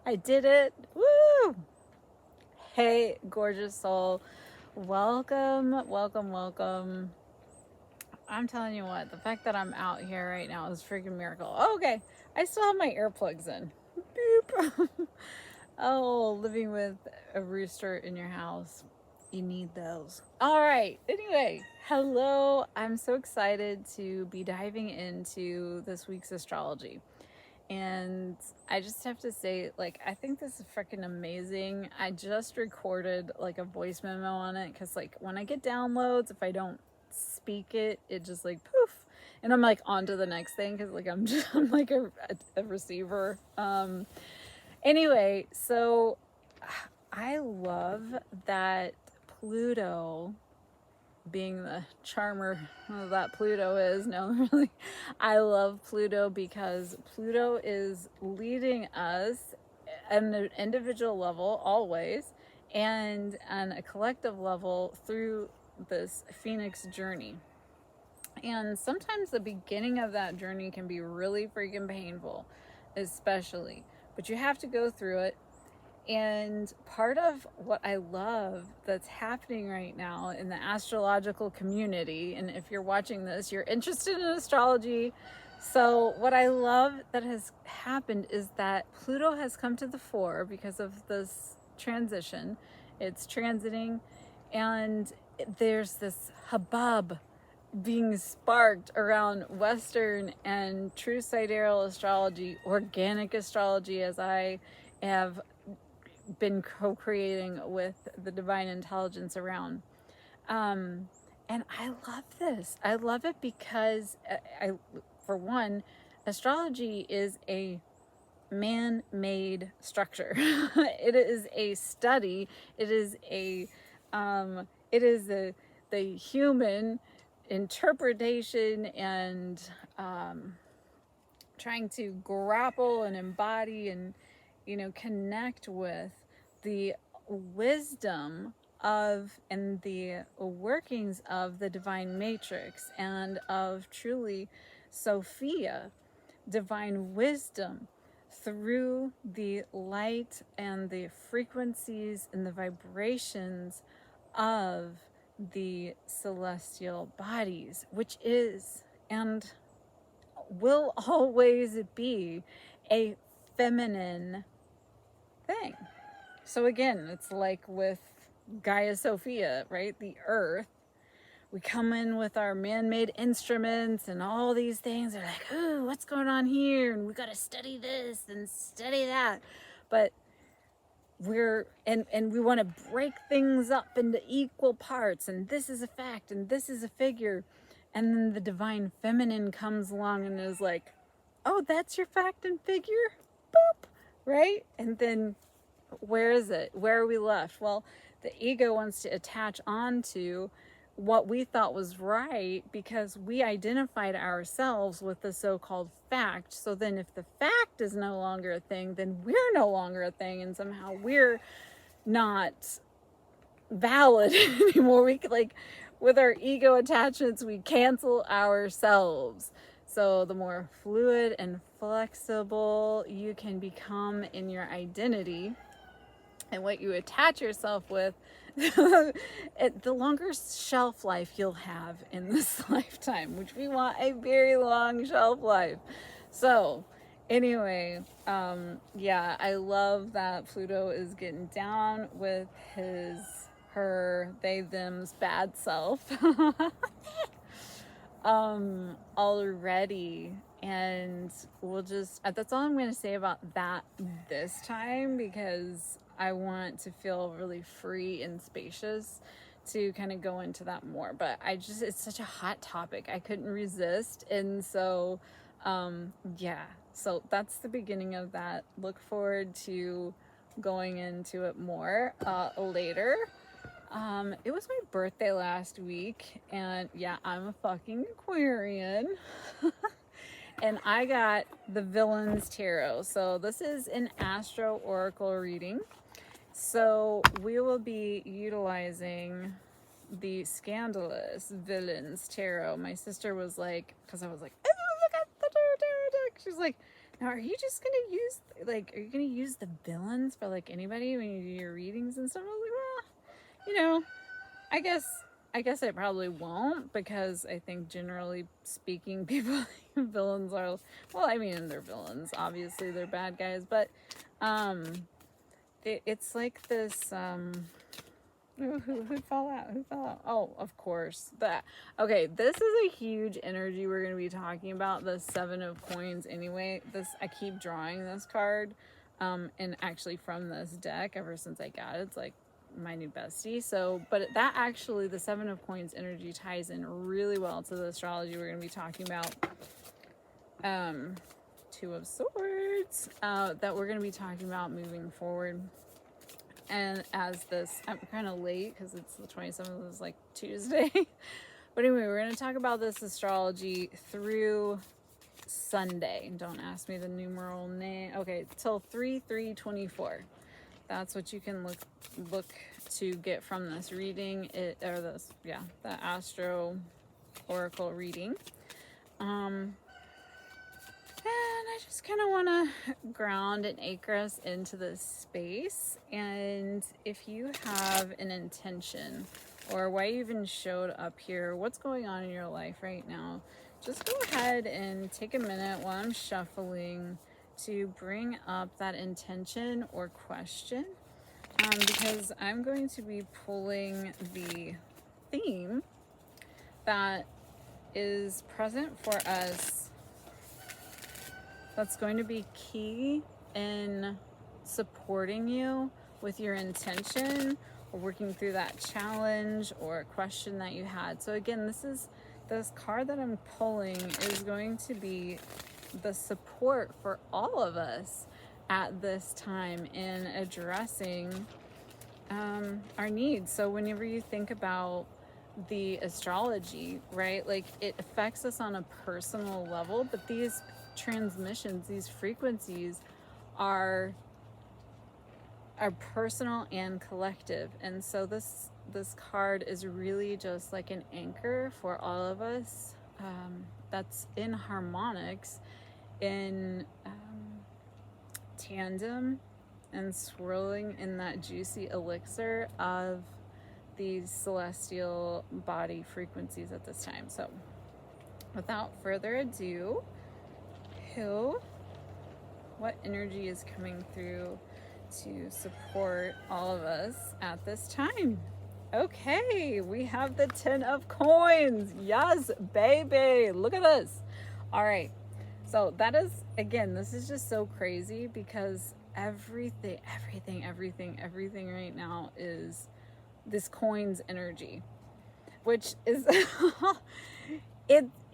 I did it. Woo! Hey, gorgeous soul. Welcome, welcome, welcome. I'm telling you what, the fact that I'm out here right now is a freaking miracle. Okay, I still have my earplugs in. Boop. Oh, living with a rooster in your house. You need those. All right. Anyway, hello. I'm so excited to be diving into this week's astrology. And I just have to say, like, I think this is freaking amazing. I just recorded like a voice memo on it because, like, when I get downloads, if I don't speak it, it just like poof, and I'm like on to the next thing because, like, I'm like a receiver. Anyway, so I love that Pluto, being the charmer that Pluto is, no, really, I love Pluto because Pluto is leading us at an individual level always, and on a collective level through this Phoenix journey. And sometimes the beginning of that journey can be really freaking painful, especially, but you have to go through it. And part of what I love that's happening right now in the astrological community, and if you're watching this, you're interested in astrology. So what I love that has happened is that Pluto has come to the fore because of this transition. It's transiting, and there's this hubbub being sparked around Western and true sidereal astrology, organic astrology, as I have been co-creating with the divine intelligence around. And I love this. I love it because for one, astrology is a man-made structure. It is a study. It is the human interpretation and trying to grapple and embody and connect with the wisdom of and the workings of the divine matrix and of truly Sophia, divine wisdom, through the light and the frequencies and the vibrations of the celestial bodies, which is and will always be a feminine thing. So again, it's like with Gaia Sophia, right? The earth. We come in with our man-made instruments and all these things. They're like, oh, what's going on here? And we got to study this and study that. But we're, and we want to break things up into equal parts. And this is a fact and this is a figure. And then the divine feminine comes along and is like, oh, that's your fact and figure? Boop. Right? And then where is it? Where are we left? Well, the ego wants to attach onto what we thought was right because we identified ourselves with the so-called fact. So then if the fact is no longer a thing, then we're no longer a thing, and somehow we're not valid anymore. We like, with our ego attachments, we cancel ourselves. So the more fluid and flexible you can become in your identity and what you attach yourself with, the longer shelf life you'll have in this lifetime, which we want a very long shelf life. So anyway, yeah, I love that Pluto is getting down with her, they, them's bad self already. And we'll just, that's all I'm going to say about that this time, because I want to feel really free and spacious to kind of go into that more. But it's such a hot topic, I couldn't resist. And so yeah, so that's the beginning of that. Look forward to going into it more later. It was my birthday last week, and yeah, I'm a fucking Aquarian. And I got the Villains Tarot. So this is an Astro Oracle reading. So we will be utilizing the Scandalous Villains Tarot. My sister was like, because I was like, oh, look at the tarot deck. She's like, Now, are you just gonna use, like, are you gonna use the villains for, like, anybody when you do your readings and stuff? I was like, well, you know, I guess I probably won't, because I think generally speaking, people villains are, well, I mean, they're villains. Obviously, they're bad guys, but it's like this. Who fell out? Who fell out? Oh, of course. That. Okay, this is a huge energy we're going to be talking about, the Seven of Coins anyway. I keep drawing this card, and actually from this deck ever since I got it. It's like my new bestie. So, but that actually, the Seven of Coins energy ties in really well to the astrology we're going to be talking about. Two of Swords, that we're going to be talking about moving forward. And as this, I'm kind of late because it's the 27th, it's like Tuesday. But anyway, we're going to talk about this astrology through Sunday. Don't ask me the numeral name. Okay, till 3/3/24. That's what you can look to get from this reading. The Astro Oracle reading. And I just kind of want to ground and anchor us into this space. And if you have an intention, or why you even showed up here, what's going on in your life right now, just go ahead and take a minute while I'm shuffling to bring up that intention or question. Because I'm going to be pulling the theme that is present for us, that's going to be key in supporting you with your intention or working through that challenge or question that you had. So again, this card that I'm pulling is going to be the support for all of us at this time in addressing our needs. So whenever you think about the astrology, right, like it affects us on a personal level, but these transmissions, these frequencies are personal and collective. And so this card is really just like an anchor for all of us, that's in harmonics, in tandem and swirling in that juicy elixir of these celestial body frequencies at this time. So without further ado, what energy is coming through to support all of us at this time? Okay, we have the 10 of Coins. Yes, baby. Look at this. All right. So that is, again, this is just so crazy because everything right now is this coins energy, which is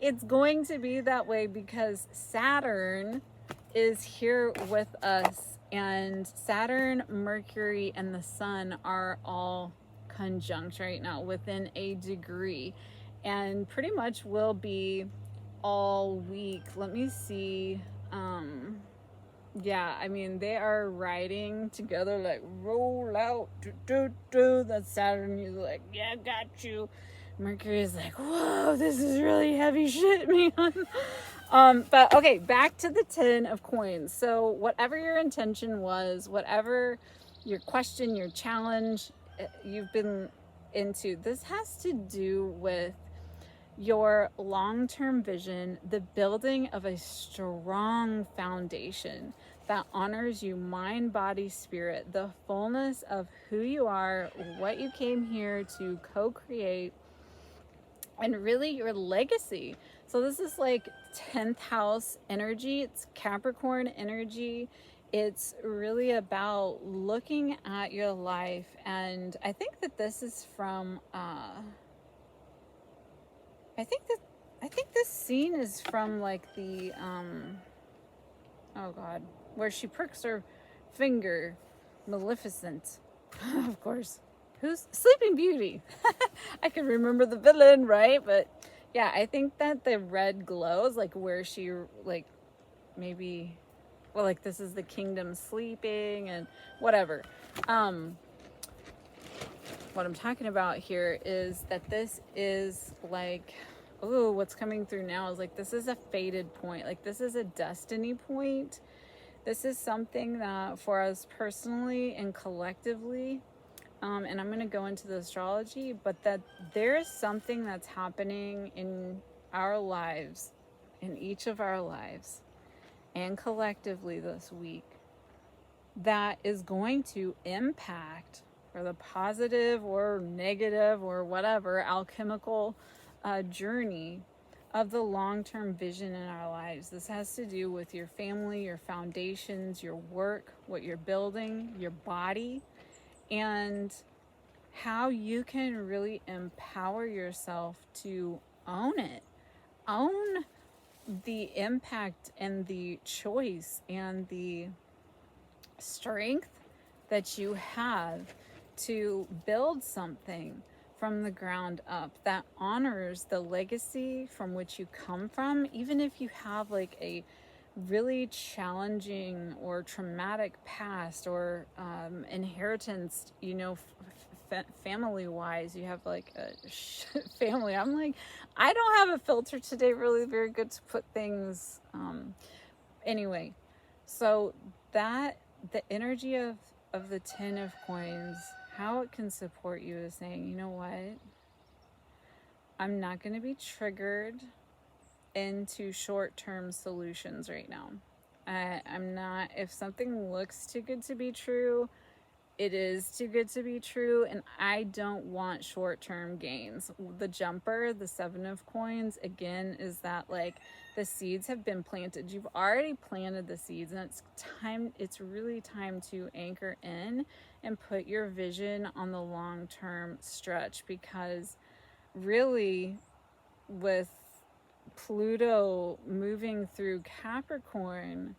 it's going to be that way because Saturn is here with us, and Saturn, Mercury, and the Sun are all conjunct right now within a degree, and pretty much will be all week. Let me see. Yeah, I mean, they are riding together, like roll out, that's Saturn. He's like, yeah, got you. Mercury is like, whoa, this is really heavy shit, man. But okay, back to the 10 of Coins. So whatever your intention was, whatever your question, your challenge you've been into, this has to do with your long-term vision, the building of a strong foundation that honors you, mind, body, spirit, the fullness of who you are, what you came here to co-create, and really your legacy. So this is like 10th house energy. It's Capricorn energy. It's really about looking at your life. And I think that this is from, I think this scene is from like the, oh God, where she pricks her finger, Maleficent, of course. Who's Sleeping Beauty? I can remember the villain, right? But yeah, I think that the red glow is like where she, like, maybe, well, like this is the kingdom sleeping and whatever. What I'm talking about here is that this is like oh, what's coming through now is like, this is a fated point. Like, this is a destiny point. This is something that for us personally and collectively, and I'm going to go into the astrology, but that there is something that's happening in our lives, in each of our lives, and collectively this week, that is going to impact, for the positive or negative or whatever, alchemical journey of the long-term vision in our lives. This has to do with your family, your foundations, your work, what you're building, your body, and how you can really empower yourself to own it. Own the impact and the choice and the strength that you have to build something from the ground up that honors the legacy from which you come from, even if you have like a really challenging or traumatic past or inheritance, you know, family wise. You have like a family. I'm like, I don't have a filter today, really very good to put things anyway. So that the energy of the 10 of coins, how it can support you is saying, you know what, I'm not going to be triggered into short-term solutions right now. I'm not, if something looks too good to be true, it is too good to be true, and I don't want short-term gains. The jumper, the 7 of coins, again, is that like the seeds have been planted. You've already planted the seeds, and it's really time to anchor in and put your vision on the long-term stretch, because really with Pluto moving through Capricorn,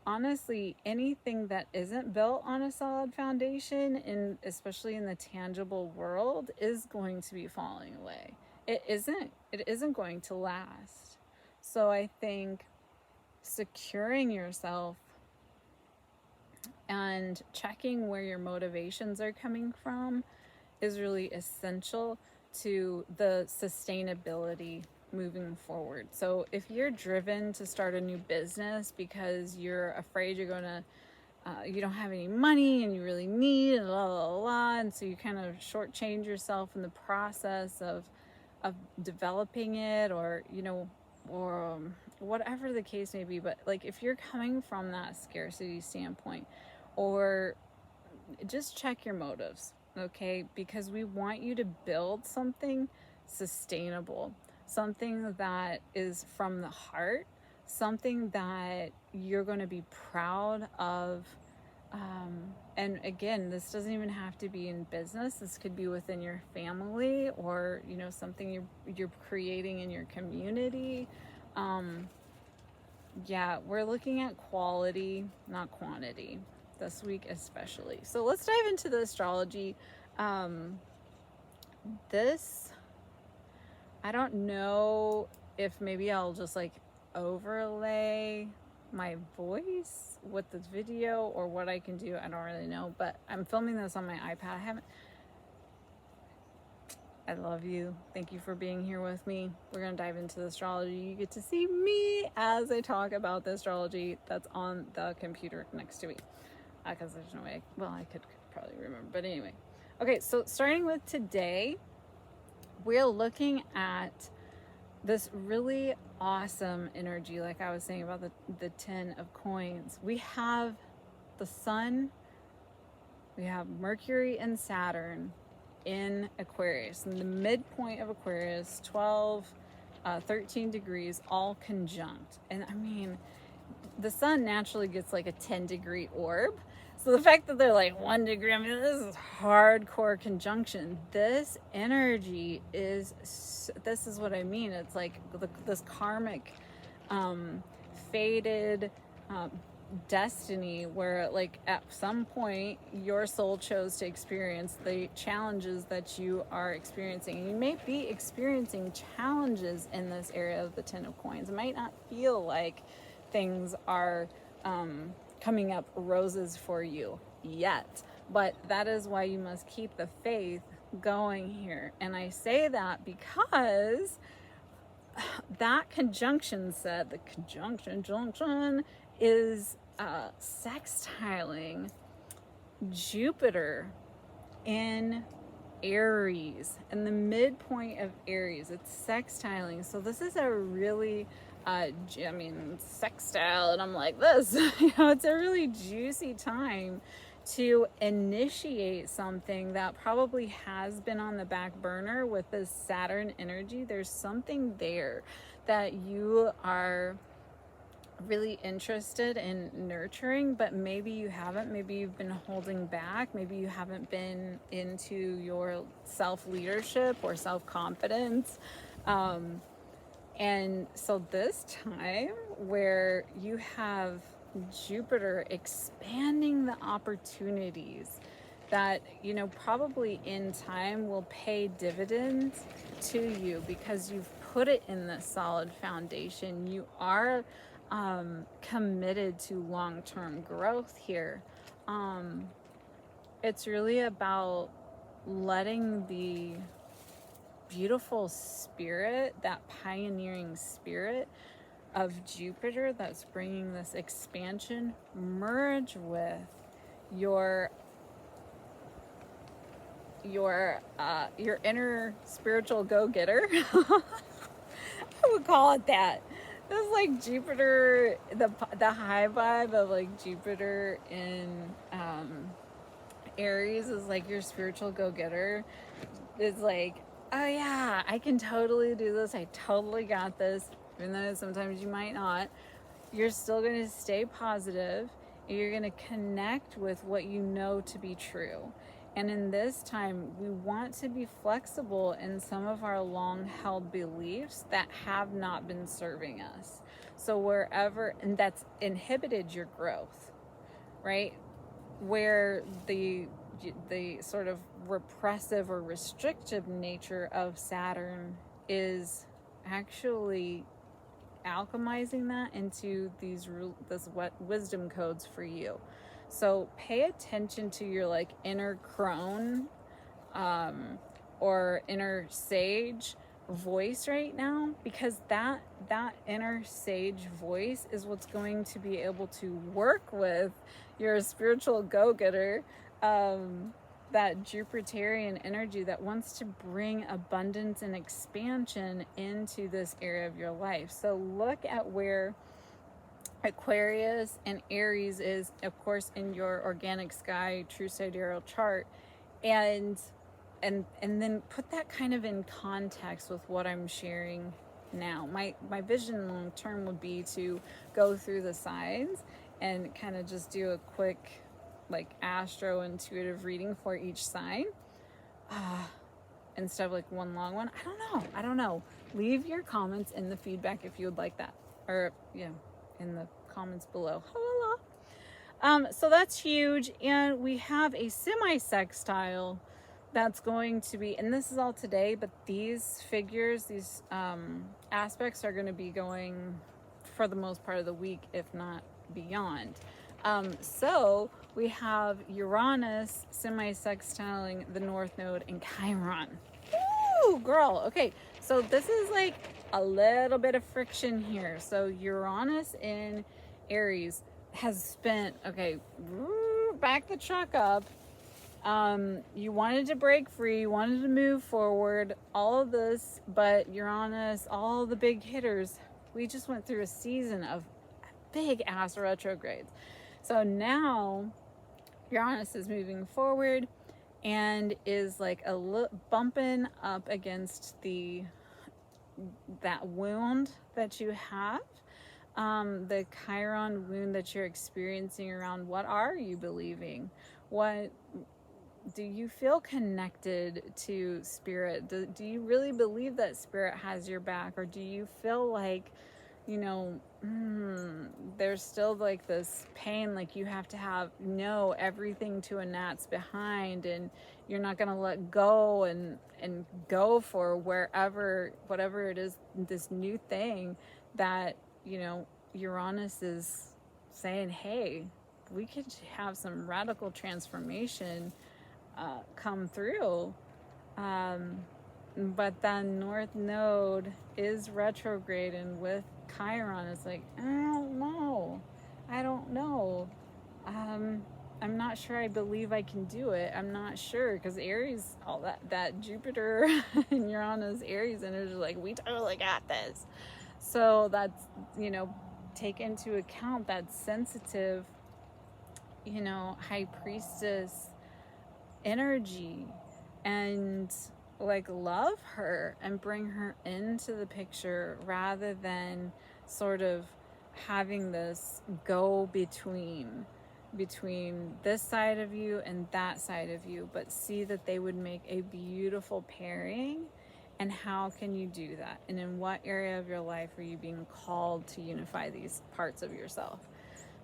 honestly, anything that isn't built on a solid foundation, and especially in the tangible world, is going to be falling away. It isn't going to last. So I think securing yourself and checking where your motivations are coming from is really essential to the sustainability moving forward. So if you're driven to start a new business because you're afraid you're gonna you don't have any money and you really need and blah blah blah, and so you kind of shortchange yourself in the process of developing it, or you know, or whatever the case may be. But like, if you're coming from that scarcity standpoint, or just check your motives, okay? Because we want you to build something sustainable, something that is from the heart, something that you're going to be proud of. And again, this doesn't even have to be in business. This could be within your family, or you know, something you're creating in your community. Yeah, we're looking at quality, not quantity, this week especially. So let's dive into the astrology. This, I don't know if maybe I'll just like overlay my voice with this video or what I can do. I don't really know, but I'm filming this on my iPad. I love you. Thank you for being here with me. We're going to dive into the astrology. You get to see me as I talk about the astrology that's on the computer next to me. Because there's no way, well, I could probably remember, but anyway. Okay, so starting with today, we're looking at this really awesome energy, like I was saying about the 10 of coins. We have the sun, we have Mercury and Saturn in Aquarius, in the midpoint of Aquarius, 13 degrees, all conjunct. And I mean, the sun naturally gets like a 10-degree orb. So the fact that they're like 1 degree, I mean, this is hardcore conjunction. This energy is, this is what I mean. It's like this karmic, fated destiny where like at some point your soul chose to experience the challenges that you are experiencing. You may be experiencing challenges in this area of the 10 of coins. It might not feel like things are coming up roses for you yet, but that is why you must keep the faith going here. And I say that because that conjunction set, the conjunction is sextiling Jupiter in Aries, in the midpoint of Aries. It's sextiling. So this is a really, sextile, and I'm like this, it's a really juicy time to initiate something that probably has been on the back burner with this Saturn energy. There's something there that you are really interested in nurturing, but maybe you haven't. Maybe you've been holding back. Maybe you haven't been into your self-leadership or self-confidence. And so this time where you have Jupiter expanding the opportunities that, probably in time will pay dividends to you because you've put it in the solid foundation. You are committed to long-term growth here. It's really about letting the beautiful spirit, that pioneering spirit of Jupiter that's bringing this expansion, merge with your inner spiritual go-getter. I would call it that. This is like Jupiter, the high vibe of like Jupiter in Aries is like your spiritual go-getter. It's like, oh yeah, I can totally do this. I totally got this. Even though sometimes you might not, you're still going to stay positive. You're going to connect with what you know to be true. And in this time, we want to be flexible in some of our long-held beliefs that have not been serving us. So wherever, and that's inhibited your growth, right? Where the sort of repressive or restrictive nature of Saturn is actually alchemizing that into this wisdom codes for you. So pay attention to your like inner crone or inner sage voice right now, because that inner sage voice is what's going to be able to work with your spiritual go-getter, that Jupiterian energy that wants to bring abundance and expansion into this area of your life. So look at where Aquarius and Aries is, of course, in your organic sky true sidereal chart, and then put that kind of in context with what I'm sharing now. My vision long term would be to go through the signs and kind of just do a quick like astro intuitive reading for each sign, instead of like one long one. I don't know. Leave your comments in the feedback if you would like that, or in the comments below. So that's huge. And we have a semi-sextile that's going to be, and this is all today, but these figures, these aspects are going to be going for the most part of the week, if not beyond. So we have Uranus semi-sextiling the North Node in Chiron. Ooh, girl. Okay, so this is like a little bit of friction here. So Uranus in Aries has spent, back the truck up. You wanted to break free, you wanted to move forward, all of this, but Uranus, all the big hitters, we just went through a season of big ass retrogrades. So now Uranus is moving forward and is like bumping up against that wound that you have, the Chiron wound that you're experiencing around what are you believing? What do you feel connected to spirit? Do you really believe that spirit has your back? Or do you feel like, there's still like this pain, like you have to know everything to a gnat's behind, and you're not going to let go and go for whatever it is, this new thing that, Uranus is saying, hey, we could have some radical transformation come through. but then North Node is retrograde, and with Chiron, it's like, I don't know. I'm not sure I believe I can do it. I'm not sure, because Aries, all that Jupiter and Uranus Aries energy, like, we totally got this. So that's, take into account that sensitive, high priestess energy, and like love her and bring her into the picture, rather than sort of having this go between this side of you and that side of you, but see that they would make a beautiful pairing. And how can you do that? And in what area of your life are you being called to unify these parts of yourself?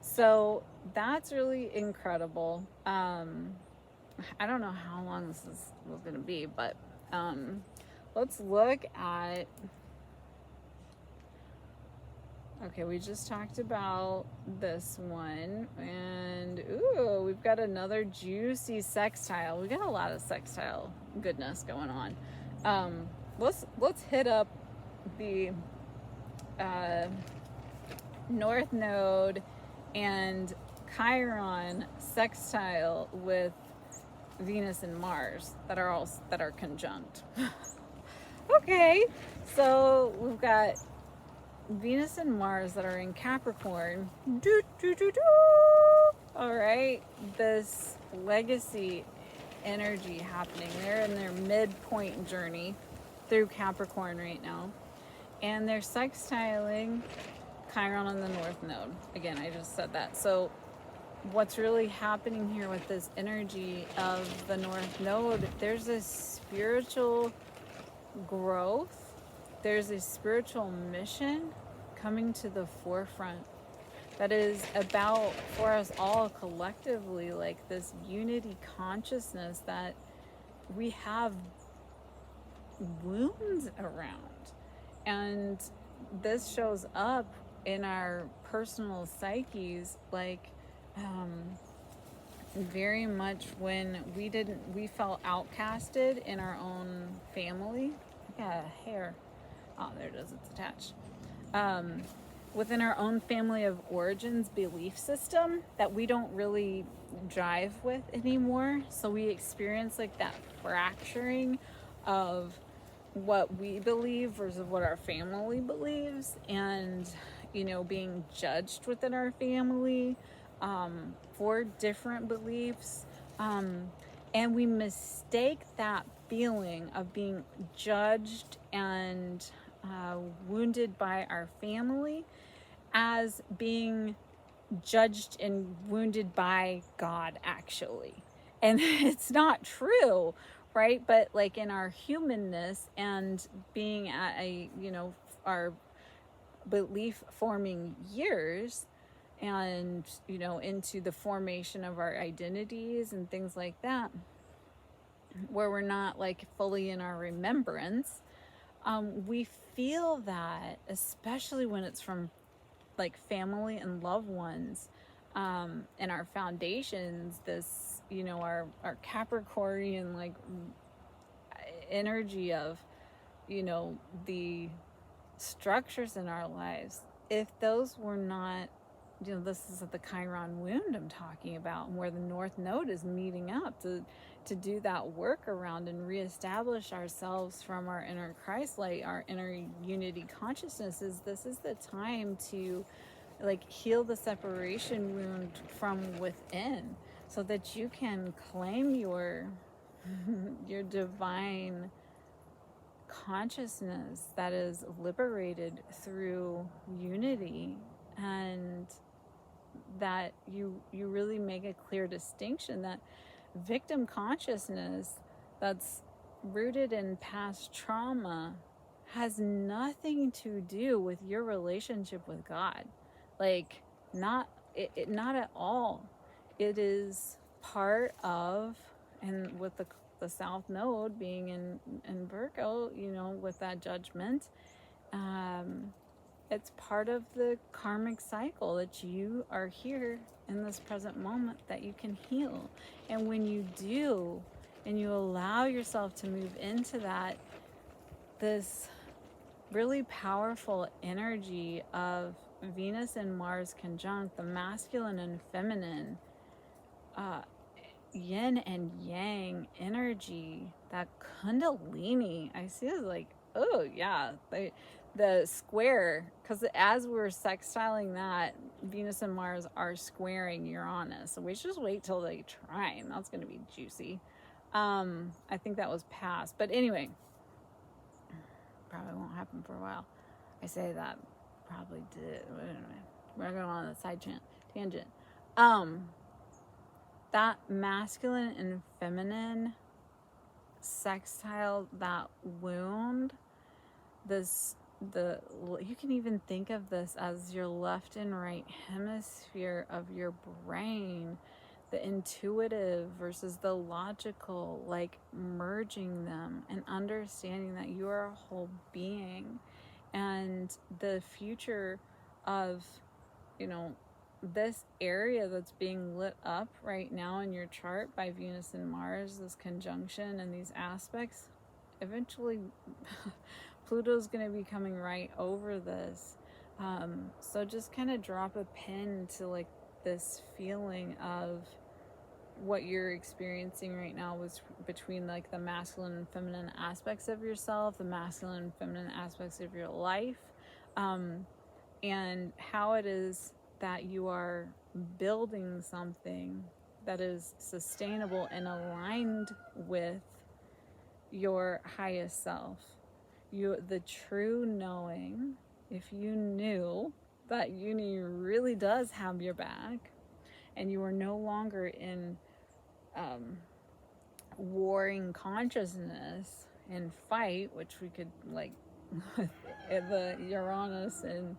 So that's really incredible. I don't know how long this was going to be, but let's look at... Okay, we just talked about this one, and ooh, we've got another juicy sextile. We got a lot of sextile goodness going on. Let's hit up the North Node and Chiron sextile with Venus and Mars that are conjunct. Okay, so we've got Venus and Mars that are in Capricorn. All right, this legacy energy happening. They're in their midpoint journey through Capricorn right now, and they're sextiling Chiron on the North Node. Again, I just said that. So what's really happening here with this energy of the North Node, there's a spiritual growth, there's a spiritual mission coming to the forefront that is about, for us all collectively, like this unity consciousness that we have wounds around. And this shows up in our personal psyches, like very much when we felt outcasted in our own family. I got a hair. Oh, there it is, it's attached. Within our own family of origins belief system that we don't really jive with anymore. So we experience like that fracturing of what we believe versus what our family believes, and being judged within our family for different beliefs, and we mistake that feeling of being judged and wounded by our family as being judged and wounded by God, actually. And it's not true, right? But like in our humanness and being at our belief forming years, and into the formation of our identities and things like that, where we're not like fully in our remembrance, we feel that, especially when it's from like family and loved ones, and our foundations, this our Capricornian like energy of the structures in our lives. If those were not, this is the Chiron wound I'm talking about, and where the North Node is meeting up to do that work around and reestablish ourselves from our inner Christ light, our inner unity consciousnesses. This is the time to like heal the separation wound from within, so that you can claim your divine consciousness that is liberated through unity, and that you really make a clear distinction that victim consciousness that's rooted in past trauma has nothing to do with your relationship with God. Like, not at all. It is part of, and with the South Node being in Virgo, with that judgment, it's part of the karmic cycle that you are here in this present moment that you can heal. And when you do, and you allow yourself to move into that this really powerful energy of Venus and Mars conjunct, the masculine and feminine, yin and yang energy, that kundalini. I see it like, oh yeah, the square, because as we're sextiling that, Venus and Mars are squaring Uranus. So we should just wait till they trine. That's going to be juicy. I think that was past. But anyway, probably won't happen for a while. I say that, probably did. Anyway, we're going on a side tangent. That masculine and feminine sextile, that wound, you can even think of this as your left and right hemisphere of your brain, the intuitive versus the logical, like merging them and understanding that you are a whole being. And the future of, this area that's being lit up right now in your chart by Venus and Mars, this conjunction and these aspects, eventually Pluto's going to be coming right over this. So just kind of drop a pin to like this feeling of what you're experiencing right now was between like the masculine and feminine aspects of yourself, the masculine and feminine aspects of your life, and how it is that you are building something that is sustainable and aligned with your highest self. The true knowing, if you knew that uni really does have your back, and you are no longer in warring consciousness and fight, which we could like the Uranus and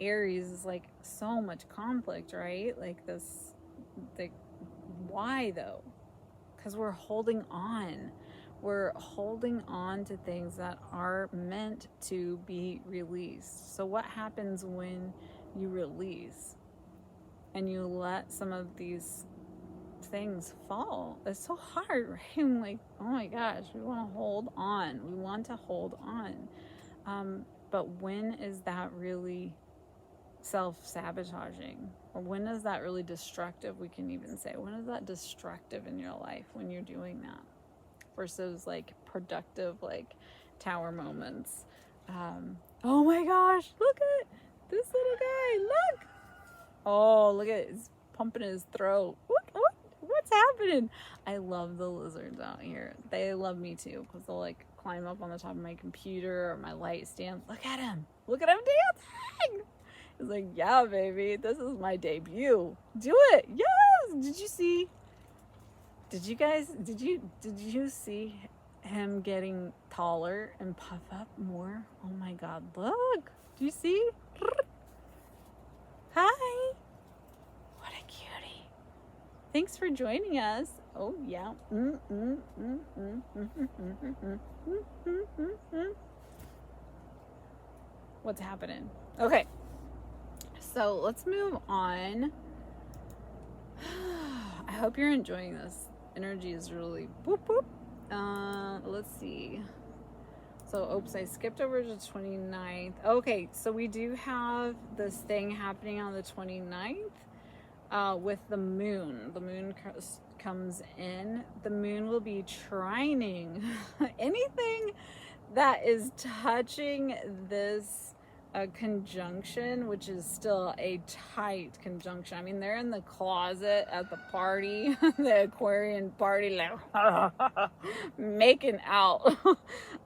Aries is like so much conflict, right? Like this, like, why though? Because we're holding on to things that are meant to be released. So what happens when you release and you let some of these things fall? It's so hard, right? I'm like, oh my gosh, we want to hold on. But when is that really self-sabotaging? Or when is that really destructive? We can even say, when is that destructive in your life when you're doing that versus like productive, like tower moments? Oh my gosh, look at this little guy, look. Oh, look at it, he's pumping his throat. What's happening? I love the lizards out here. They love me too, because they'll like climb up on the top of my computer or my light stand. Look at him dancing. It's like, yeah, baby, this is my debut. Do it. Yes. Did you see see him getting taller and puff up more? Oh my God, look. Do you see? Hi. What a cutie. Thanks for joining us. Oh yeah. What's happening? Okay. So let's move on. I hope you're enjoying this. Energy is really whoop whoop. Let's see. So, oops, I skipped over to 29th. Okay, so we do have this thing happening on the 29th with the moon. The moon comes in. The moon will be trining anything that is touching this conjunction, which is still a tight conjunction. I mean, they're in the closet at the party, the Aquarian party, like making out.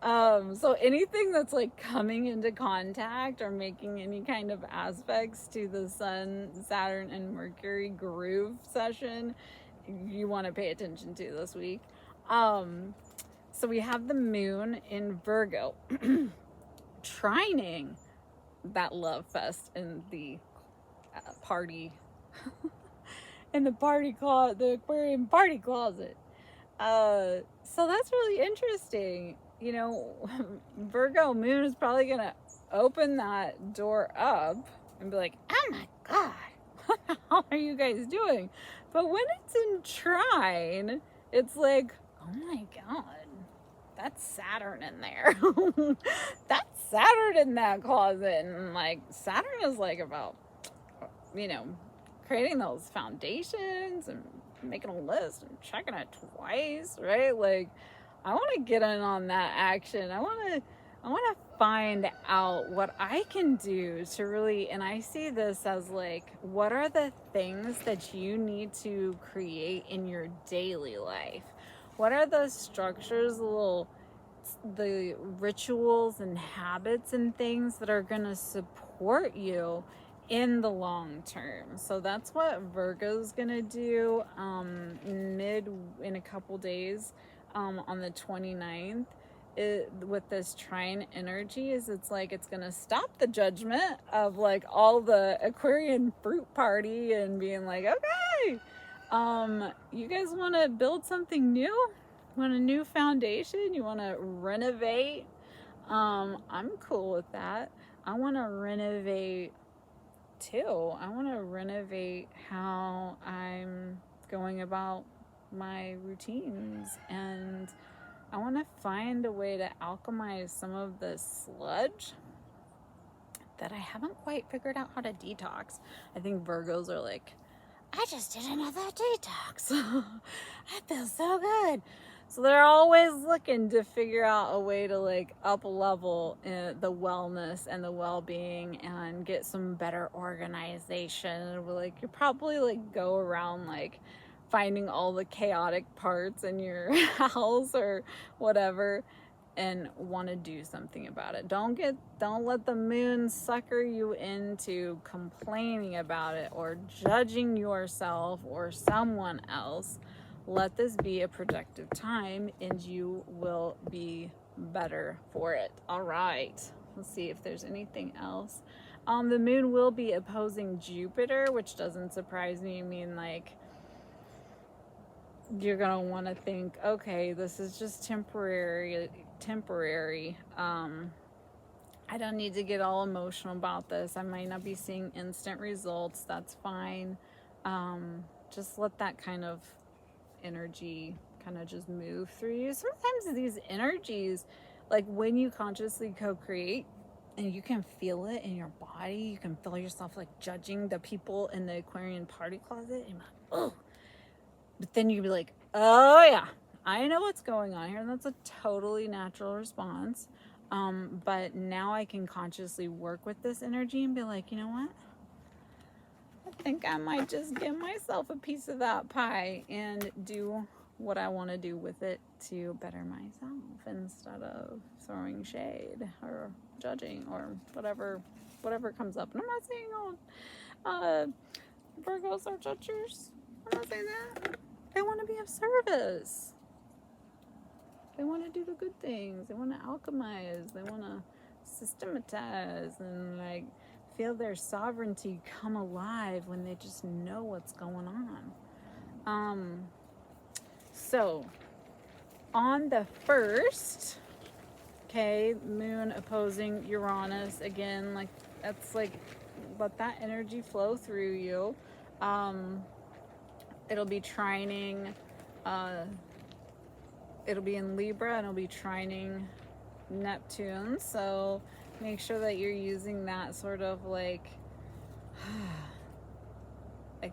So anything that's like coming into contact or making any kind of aspects to the Sun, Saturn, and Mercury groove session, you want to pay attention to this week. So we have the moon in Virgo trining that love fest in the party in the party closet, the Aquarian party closet. So that's really interesting. You know, Virgo moon is probably gonna open that door up and be like, oh my God, what the hell are you guys doing? But when it's in trine, it's like, oh my God, that's Saturn in there. That's Saturn in that closet. And like, Saturn is like about, you know, creating those foundations and making a list and checking it twice, right? Like, I want to get in on that action. I want to find out what I can do to really, and I see this as like, what are the things that you need to create in your daily life? What are the structures, the rituals and habits and things that are going to support you in the long term? So that's what Virgo's going to do in a couple days, on the 29th. With this trine energy, is it's like it's gonna stop the judgment of like all the Aquarian fruit party and being like, okay, you guys want to build something new, want a new foundation, you want to renovate, I'm cool with that. I want to renovate too. I want to renovate how I'm going about my routines, and I want to find a way to alchemize some of the sludge that I haven't quite figured out how to detox. I think Virgos are like, I just did another detox. I feel so good. So they're always looking to figure out a way to like up level the wellness and the well-being and get some better organization. Like, you probably like go around like finding all the chaotic parts in your house or whatever and want to do something about it. Don't let the moon sucker you into complaining about it or judging yourself or someone else. Let this be a productive time and you will be better for it. All right, let's see if there's anything else. The moon will be opposing Jupiter, which doesn't surprise me. I mean, like, you're gonna want to think, okay, this is just temporary. I don't need to get all emotional about this. I might not be seeing instant results. That's fine. Just let that kind of energy kind of just move through you. Sometimes these energies, like when you consciously co-create and you can feel it in your body, you can feel yourself like judging the people in the Aquarian party closet, and you're like, oh. But then you'd be like, oh yeah, I know what's going on here. And that's a totally natural response. But now I can consciously work with this energy and be like, you know what? I think I might just give myself a piece of that pie and do what I want to do with it to better myself instead of throwing shade or judging or whatever comes up. And I'm not saying Virgos are judgers. I'm not saying that. They want to be of service. They want to do the good things. They want to alchemize. They want to systematize and like feel their sovereignty come alive when they just know what's going on. So on the 1st, okay, moon opposing Uranus again, like that's like, let that energy flow through you. It'll be trining, it'll be in Libra and it'll be trining Neptune. So make sure that you're using that sort of like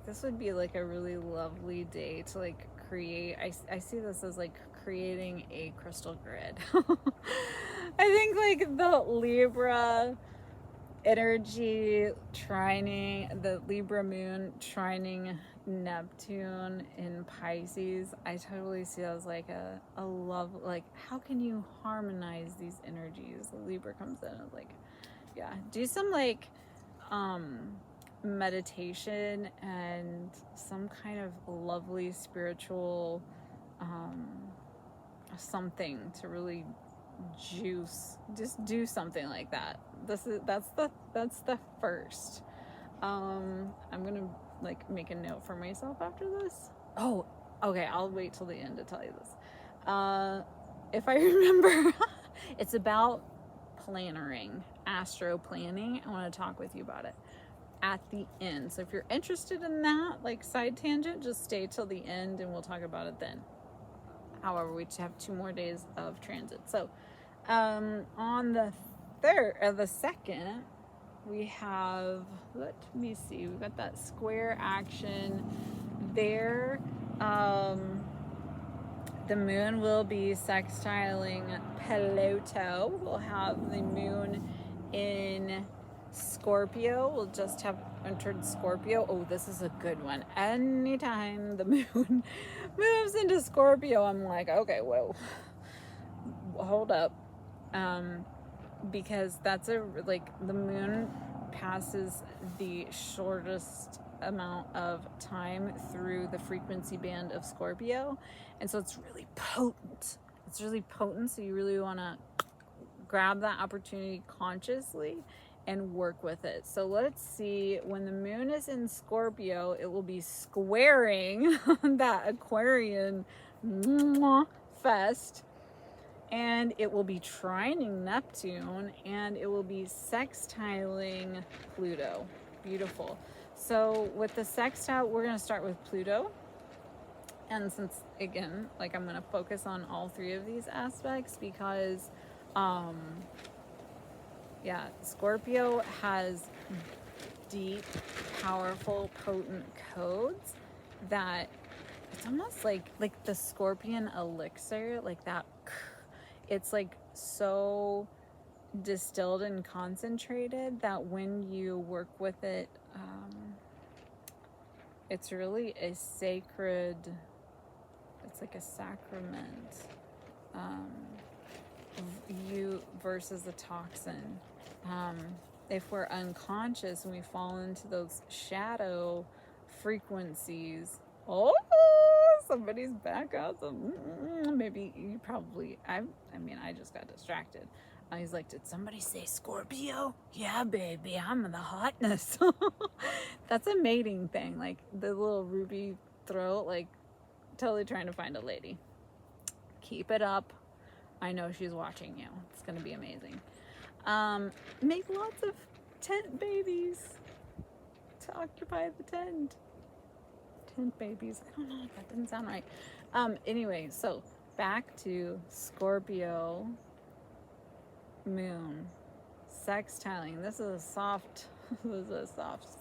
this would be like a really lovely day to like create. I see this as like creating a crystal grid. I think like the Libra energy trining, the Libra moon trining Neptune in Pisces, I totally see that as like a love, like how can you harmonize these energies? The Libra comes in and like, yeah, do some like meditation and some kind of lovely spiritual something to really just do something like that. That's the 1st. I'm gonna like make a note for myself after this. Oh, okay, I'll wait till the end to tell you this. If I remember, it's about plannering, astro planning. I want to talk with you about it at the end. So if you're interested in that, like side tangent, just stay till the end and we'll talk about it then. However, we just have 2 more days of transit. So on the third or the second, we have, let me see, we've got that square action there. The moon will be sextiling Pluto. We'll have the moon in Scorpio. We'll just have entered Scorpio. Oh, this is a good one. Anytime the moon moves into Scorpio, I'm like, okay, whoa, hold up. Because that's like the moon passes the shortest amount of time through the frequency band of Scorpio, and so it's really potent. It's really potent, so you really want to grab that opportunity consciously and work with it. So let's see, when the moon is in Scorpio, it will be squaring that Aquarian fest, and it will be trining Neptune, and it will be sextiling Pluto. Beautiful. So with the sextile, we're going to start with Pluto. And since, again, like I'm going to focus on all 3 of these aspects because, yeah, Scorpio has deep, powerful, potent codes that it's almost like the Scorpion elixir, like that. It's like so distilled and concentrated that when you work with it, it's really a sacred, it's like a sacrament, you versus a toxin. If we're unconscious and we fall into those shadow frequencies, oh, somebody's back out. So maybe you probably, I mean, I just got distracted. He's like, did somebody say Scorpio? Yeah, baby, I'm in the hotness. That's a mating thing. Like the little ruby throat, like totally trying to find a lady. Keep it up. I know she's watching you. It's going to be amazing. Make lots of tent babies to occupy the tent. Tent babies. I don't know. That didn't sound right. Anyway, so back to Scorpio moon sextiling. This is a soft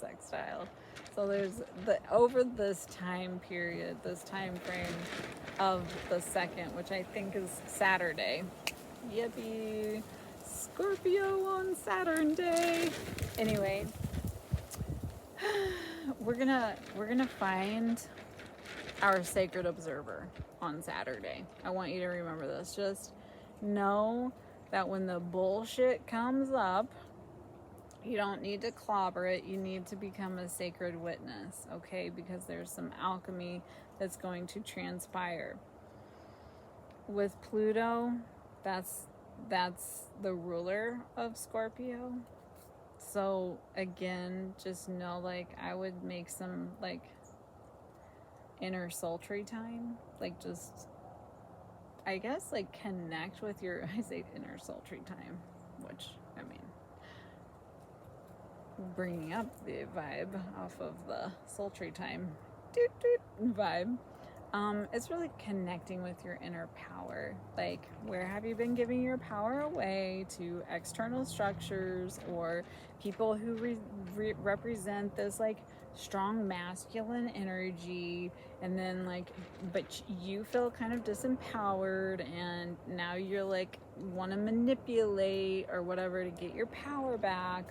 sextile. So there's over this time period, this time frame of the second, which I think is Saturday. Yippee! Scorpio on Saturn day. Anyway, we're gonna find our sacred observer on Saturday. I want you to remember this. Just know that when the bullshit comes up, you don't need to clobber it. You need to become a sacred witness, okay? Because there's some alchemy that's going to transpire. With Pluto, that's the ruler of Scorpio. So again, just know, like, I would make some like inner sultry time, like just, I guess, like connect with your, I say inner sultry time, which, I mean, bringing up the vibe off of the sultry time vibe. It's really connecting with your inner power. Like, where have you been giving your power away to external structures or people who represent this like strong masculine energy, and then like, but you feel kind of disempowered, and now you're like want to manipulate or whatever to get your power back.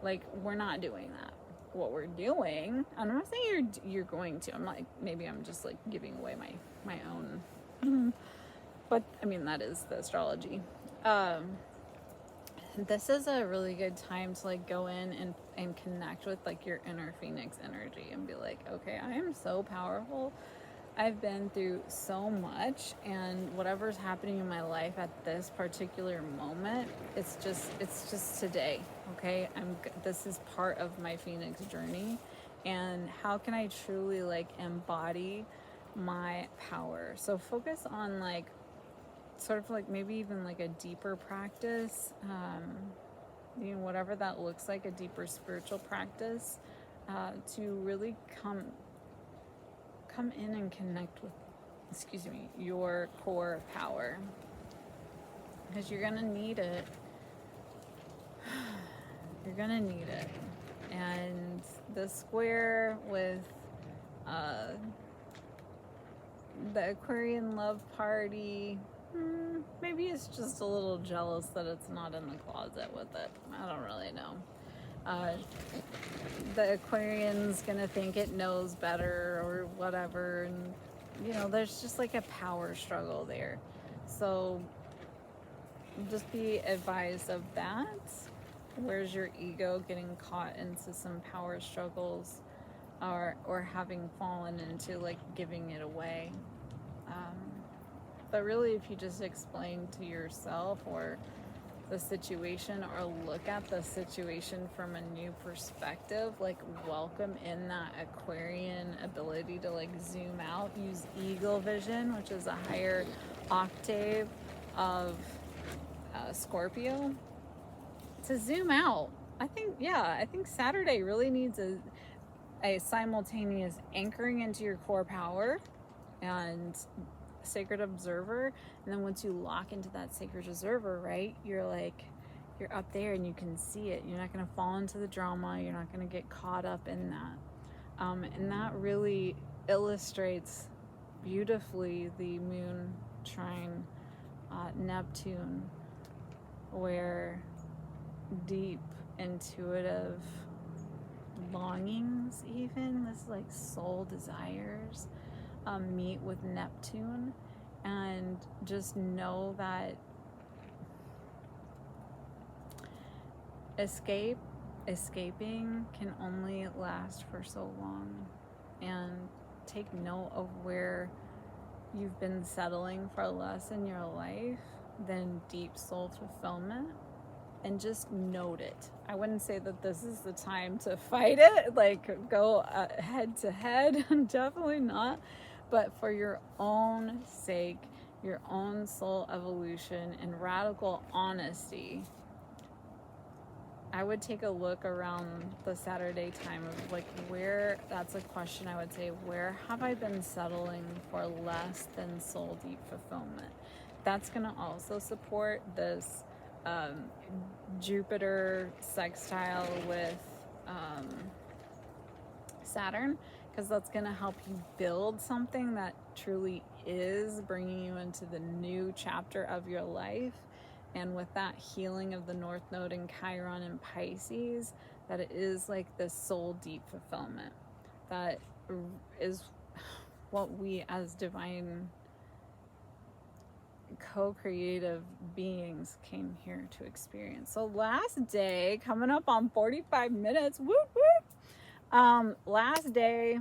Like, we're not doing that. What we're doing, I'm not saying you're going to, I'm like, maybe I'm just like giving away my own, but I mean, that is the astrology. This is a really good time to like go in and connect with like your inner phoenix energy and be like, okay, I am so powerful. I've been through so much, and whatever's happening in my life at this particular moment, it's just today, okay? This is part of my Phoenix journey, and how can I truly like embody my power? So focus on like sort of like maybe even like a deeper practice, you know, whatever that looks like, a deeper spiritual practice, to really come in and connect excuse me, your core power, because you're gonna need it. You're gonna need it. And the square with the Aquarian love party, maybe it's just a little jealous that it's not in the closet with it. I don't really know. The Aquarian's gonna think it knows better or whatever, and you know, there's just like a power struggle there. So just be advised of that. Where's your ego getting caught into some power struggles, or having fallen into like giving it away? But really, if you just explain to yourself or the situation, or look at the situation from a new perspective, like welcome in that Aquarian ability to like zoom out, use eagle vision, which is a higher octave of Scorpio, to zoom out. I think Saturday really needs a simultaneous anchoring into your core power and sacred observer. And then once you lock into that sacred observer, right, you're up there and you can see it. You're not going to fall into the drama. You're not going to get caught up in that. And that really illustrates beautifully the moon trine Neptune, where deep intuitive longings, even this like soul desires, meet with Neptune. And just know that escaping can only last for so long. And take note of where you've been settling for less in your life than deep soul fulfillment, and just note it. I wouldn't say that this is the time to fight it, like go head to head, definitely not. But for your own sake, your own soul evolution and radical honesty, I would take a look around the Saturday time of like where, that's a question I would say, where have I been settling for less than soul deep fulfillment? That's going to also support this Jupiter sextile with Saturn, because that's going to help you build something that truly is bringing you into the new chapter of your life. And with that healing of the North Node in Chiron and Pisces, that it is like this soul deep fulfillment. That is what we as divine co-creative beings came here to experience. So last day, coming up on 45 minutes, whoop whoop. Last day,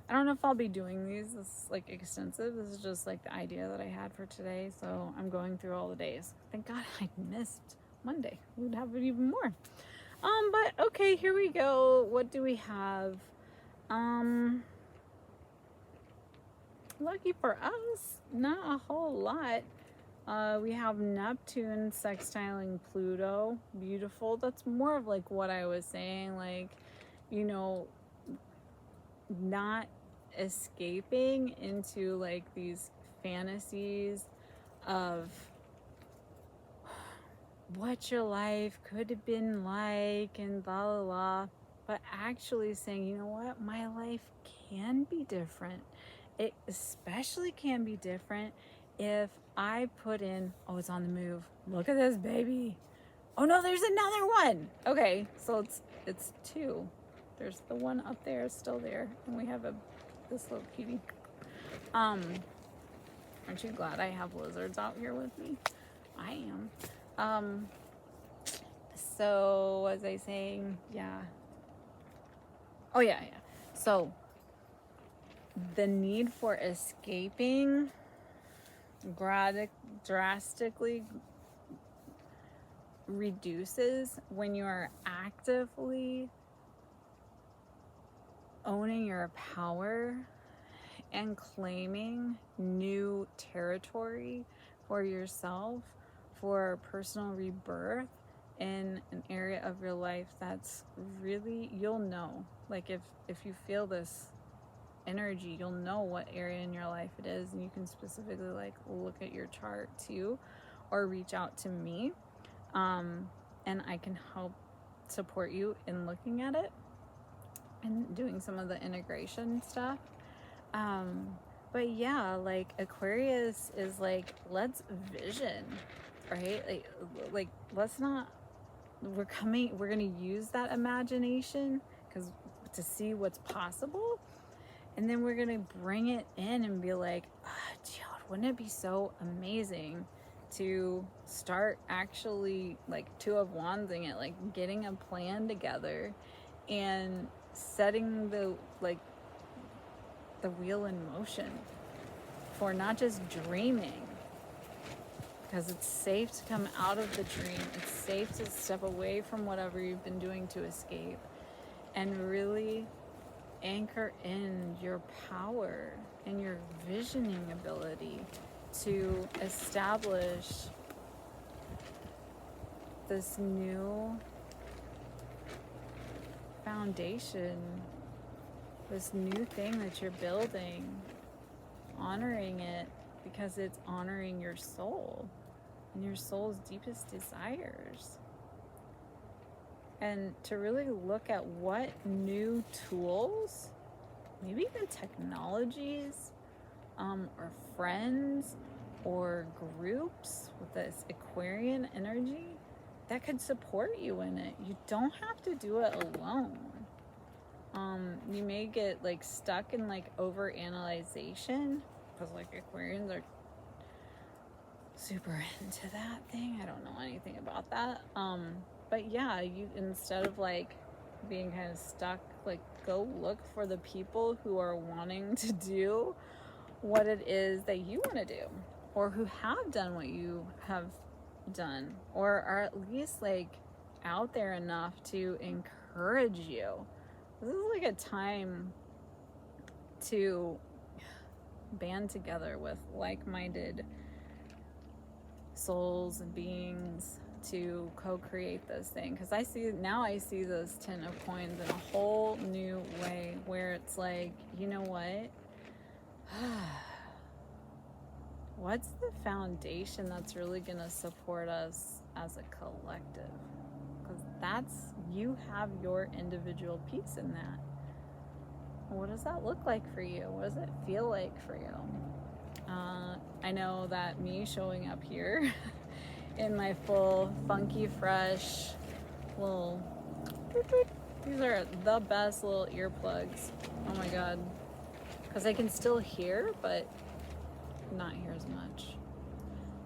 I don't know if I'll be doing these. This is like extensive. This is just like the idea that I had for today. So I'm going through all the days. Thank God I missed Monday. We'd have it even more. But okay, here we go. What do we have? Lucky for us, not a whole lot. We have Neptune sextiling Pluto. Beautiful. That's more of like what I was saying, like, you know, not escaping into like these fantasies of what your life could have been like and blah blah blah, but actually saying, you know what, my life can be different. It especially can be different if I put in, oh, it's on the move, look at this baby, oh no, there's another one. Okay, so it's two. There's the one up there, still there, and we have this little kitty. Aren't you glad I have lizards out here with me? I am. So was I saying, yeah. Oh yeah. So the need for escaping drastically reduces when you are actively owning your power and claiming new territory for yourself, for personal rebirth in an area of your life that's really, you'll know, like if you feel this energy, you'll know what area in your life it is, and you can specifically like look at your chart too, or reach out to me, and I can help support you in looking at it and doing some of the integration stuff. But yeah, like Aquarius is like, let's vision, right? Like let's not, we're gonna use that imagination because to see what's possible, and then we're gonna bring it in and be like, dude, wouldn't it be so amazing to start actually like Two of Wandsing it, like getting a plan together and setting the wheel in motion for not just dreaming, because it's safe to come out of the dream. It's safe to step away from whatever you've been doing to escape and really anchor in your power and your visioning ability to establish this new foundation, this new thing that you're building, honoring it because it's honoring your soul and your soul's deepest desires. And to really look at what new tools, maybe even technologies, or friends or groups with this Aquarian energy that could support you in it. You don't have to do it alone. You may get like stuck in like over-analyzation, because like Aquarians are super into that thing. I don't know anything about that. But yeah, you, instead of like being kind of stuck, like go look for the people who are wanting to do what it is that you want to do, or who have done what you have done, or are at least like out there enough to encourage you. This is like a time to band together with like-minded souls and beings to co-create this thing, because I see this 10 of coins in a whole new way, where it's like, you know what, what's the foundation that's really gonna support us as a collective? Because that's, you have your individual piece in that. What does that look like for you? What does it feel like for you? I know that me showing up here in my full funky fresh little, these are the best little earplugs. Oh my god, because I can still hear but not hear as much.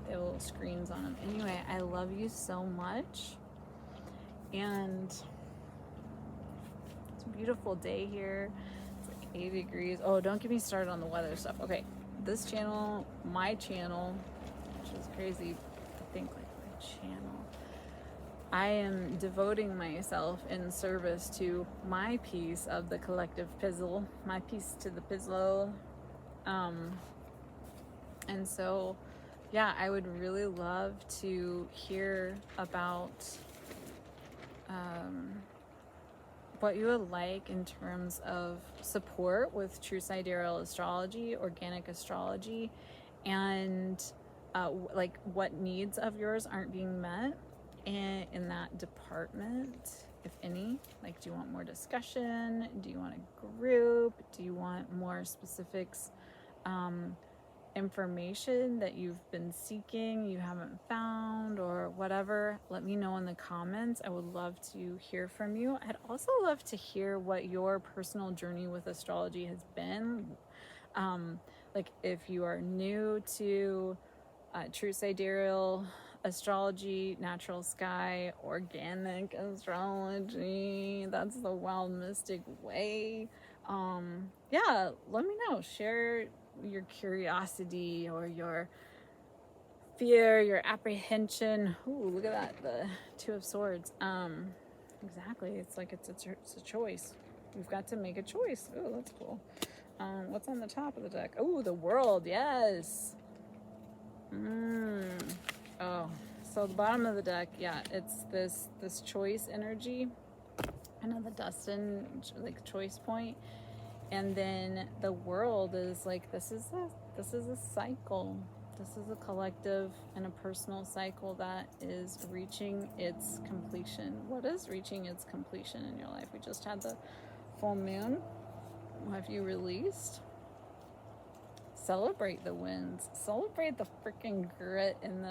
They have little screens on them. Anyway, I love you so much, and it's a beautiful day here. It's like 80 degrees. Oh, don't get me started on the weather stuff. Okay, this channel, my channel, which is crazy to think like my channel, I am devoting myself in service to my piece of the collective puzzle, my piece to the puzzle. And so, yeah, I would really love to hear about what you would like in terms of support with true sidereal astrology, organic astrology, and like what needs of yours aren't being met in that department, if any. Like, do you want more discussion? Do you want a group? Do you want more specifics, information that you've been seeking, you haven't found, or whatever? Let me know in the comments. I would love to hear from you. I'd also love to hear what your personal journey with astrology has been. Like, if you are new to true sidereal astrology, natural sky, organic astrology, that's the wild mystic way. Yeah, let me know. Share your curiosity or your fear, your apprehension. Ooh, look at that, the Two of Swords. Exactly, it's like it's a choice. We've got to make a choice. Oh, that's cool. What's on the top of the deck? Oh, the World. Yes. Oh, so the bottom of the deck, yeah, it's this choice energy, and the Dustin like choice point. And then the world is like, this is a cycle. This is a collective and a personal cycle that is reaching its completion. What is reaching its completion in your life? We just had the full moon. What have you released? Celebrate the wins. Celebrate the freaking grit and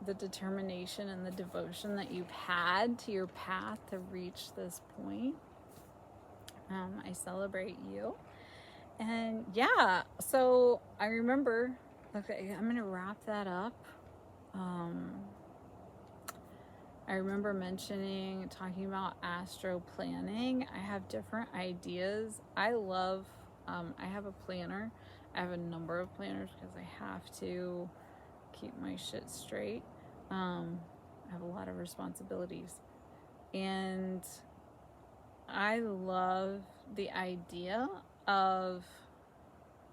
the determination and the devotion that you've had to your path to reach this point. I celebrate you. And yeah, so I remember, okay, I'm gonna wrap that up. I remember talking about astro planning. I have different ideas. I have a planner. I have a number of planners because I have to keep my shit straight. I have a lot of responsibilities. And I love the idea of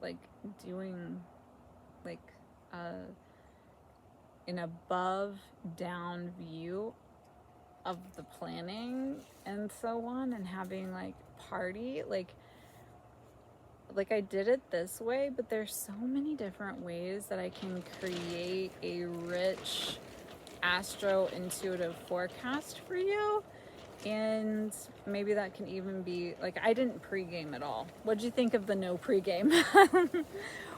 like doing like an above down view of the planning and so on, and having like party like I did it this way, but there's so many different ways that I can create a rich astro intuitive forecast for you. And maybe that can even be like, I didn't pregame at all. What'd you think of the no pregame?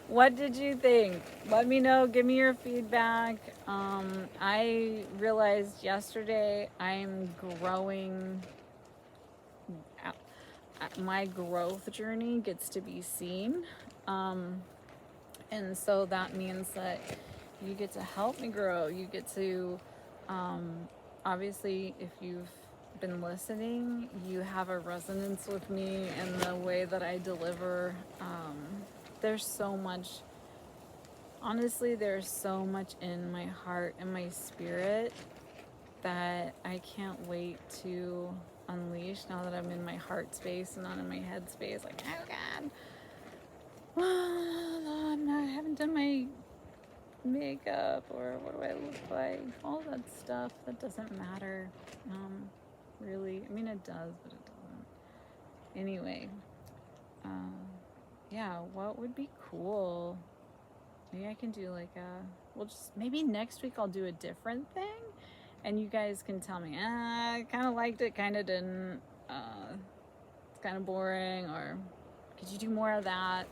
What did you think? Let me know. Give me your feedback. I realized yesterday I'm growing. My growth journey gets to be seen. And so that means that you get to help me grow. You get to, obviously, if you've been listening, you have a resonance with me and the way that I deliver. There's so much, honestly, there's so much in my heart and my spirit that I can't wait to unleash now that I'm in my heart space and not in my head space. Like, oh God, I haven't done my makeup, or what do I look like? All that stuff that doesn't matter. Really, I mean, it does, but it doesn't. Anyway, yeah, what would be cool? Maybe I can do like maybe next week I'll do a different thing, and you guys can tell me, I kind of liked it, kind of didn't, it's kind of boring, or could you do more of that?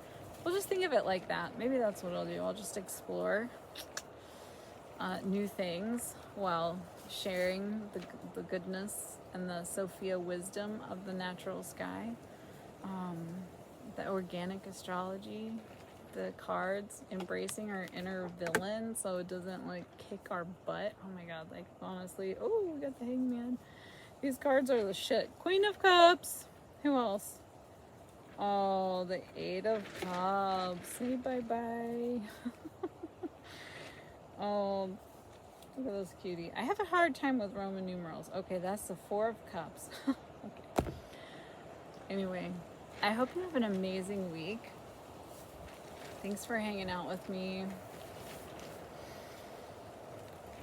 We'll just think of it like that. Maybe that's what I'll do. I'll just explore new things while sharing the goodness and the Sophia wisdom of the natural sky, the organic astrology, the cards, embracing our inner villain so it doesn't like kick our butt. Oh my God, like honestly, oh, we got the Hangman. These cards are the shit. Queen of Cups. Who else? Oh, the Eight of Cups. Say bye-bye. Oh, look at this cutie. I have a hard time with Roman numerals. Okay, that's the Four of Cups. Okay. Anyway, I hope you have an amazing week. Thanks for hanging out with me.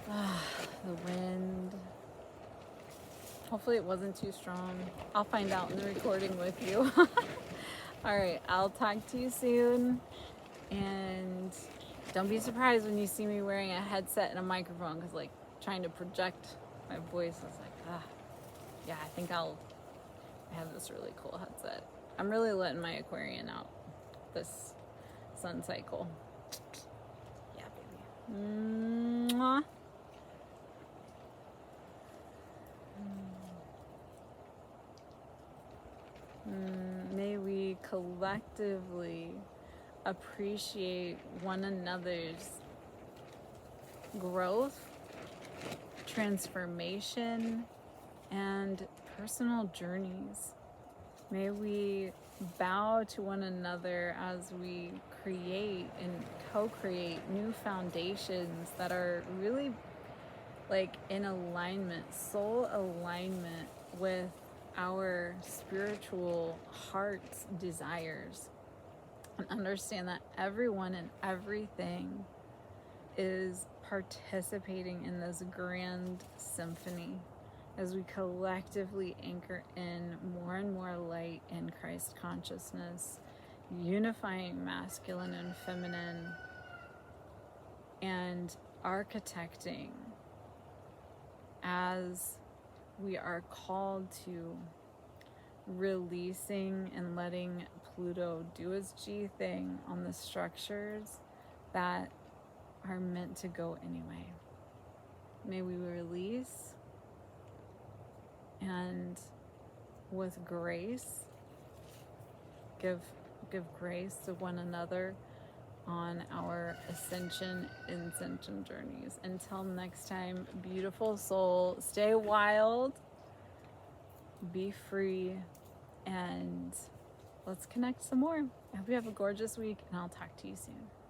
The wind. Hopefully it wasn't too strong. I'll find out in the recording with you. All right, I'll talk to you soon. And don't be surprised when you see me wearing a headset and a microphone, because like trying to project my voice is like, yeah, I think I have this really cool headset. I'm really letting my Aquarian out this sun cycle. Yeah, baby. Mwah. May we collectively appreciate one another's growth, transformation, and personal journeys. May we bow to one another as we create and co-create new foundations that are really like in alignment, soul alignment with our spiritual heart's desires, and understand that everyone and everything is participating in this grand symphony. as we collectively anchor in more and more light in Christ consciousness, unifying masculine and feminine, and architecting as we are called to releasing and letting Pluto do its G thing on the structures that are meant to go anyway. May we release, and with grace give grace to one another on our ascension journeys. Until next time, beautiful soul, stay wild, be free, and let's connect some more. I hope you have a gorgeous week, and I'll talk to you soon.